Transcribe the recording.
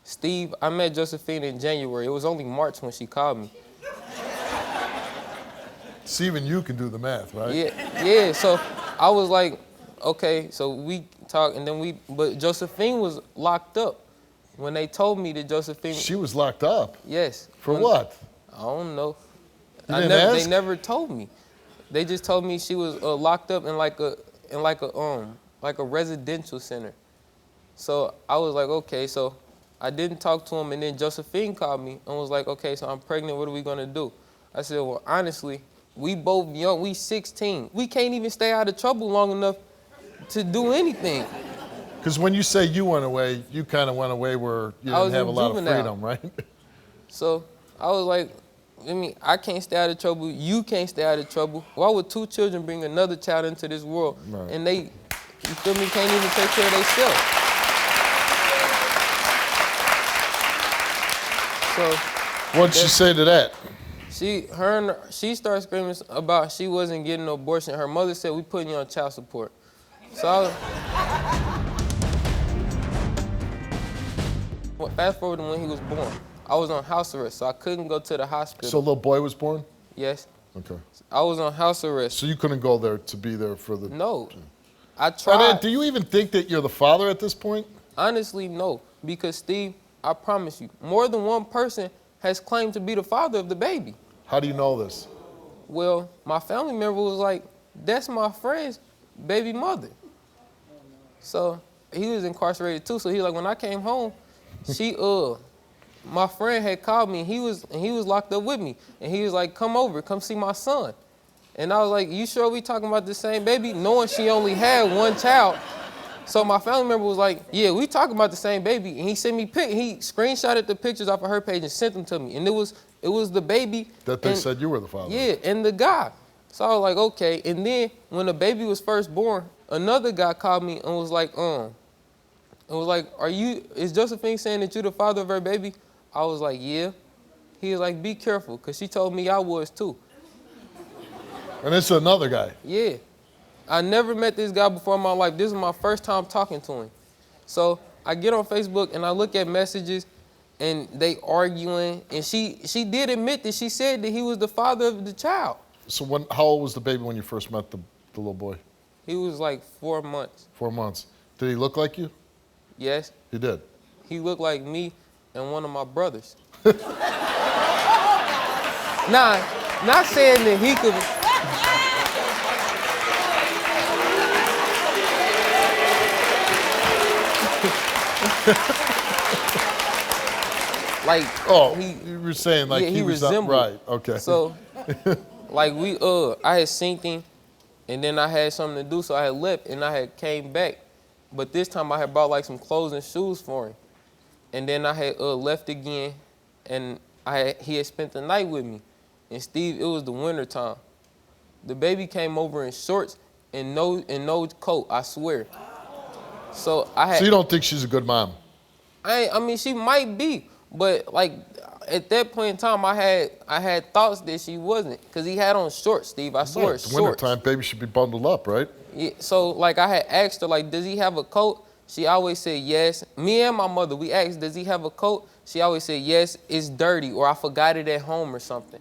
Steve, I met Josephine in January. It was only March when she called me. See, even you can do the math, right? Yeah, so I was like, okay, so we talked, and then but Josephine was locked up. When they told me that Josephine... She was locked up? Yes. For what? I don't know. You didn't ask? They never told me. They just told me she was locked up in like a residential center. So I was like, okay, so I didn't talk to him, and then Josephine called me and was like, okay, so I'm pregnant, what are we gonna do? I said, well, honestly, we both young, we 16. We can't even stay out of trouble long enough to do anything. Because when you say you went away, you kind of went away where you didn't have a lot of freedom, right? So I was like, I can't stay out of trouble, you can't stay out of trouble. Why would two children bring another child into this world and they, you feel me, can't even take care of themselves? So, what did she say to that? She started screaming about she wasn't getting no abortion. Her mother said, we putting you on child support. So fast forward to when he was born. I was on house arrest, so I couldn't go to the hospital. So a little boy was born? Yes. Okay. I was on house arrest. So you couldn't go there to be there for the... No. I tried. Do you even think that you're the father at this point? Honestly, no. Because, Steve, I promise you, more than one person has claimed to be the father of the baby. How do you know this? Well, my family member was like, that's my friend's baby mother. So he was incarcerated too. So he was like, when I came home, my friend had called me and he was locked up with me. And he was like, come over, come see my son. And I was like, you sure we talking about the same baby? Knowing she only had one child. So my family member was like, yeah, we talking about the same baby. And he sent me he screenshotted the pictures off of her page and sent them to me. And it was the baby. That they said you were the father. Yeah, and the guy. So I was like, okay. And then when the baby was first born, another guy called me and was like, is Josephine saying that you're the father of her baby? I was like, yeah. He was like, be careful, because she told me I was too. And it's another guy? Yeah. I never met this guy before in my life. This is my first time talking to him. So I get on Facebook and I look at messages and they arguing. And she did admit that she said that he was the father of the child. So how old was the baby when you first met the little boy? He was like 4 months. 4 months. Did he look like you? Yes. He did? He looked like me and one of my brothers. Nah, not saying that he could... Like, you were saying like he was resembled. Right, okay. So, like I had seen him, and then I had something to do, so I had left, and I had came back. But this time I had bought like some clothes and shoes for him. And then I had left again, and he had spent the night with me. And Steve, it was the winter time. The baby came over in shorts and no coat, I swear. So you don't think she's a good mom? I mean, she might be, but like at that point in time, I had thoughts that she wasn't, because he had on shorts, Steve. I swear, shorts. Wintertime, baby should be bundled up, right? Yeah. So like I had asked her, like, does he have a coat? She always said yes. Me and my mother, we asked, does he have a coat? She always said yes. It's dirty, or I forgot it at home or something.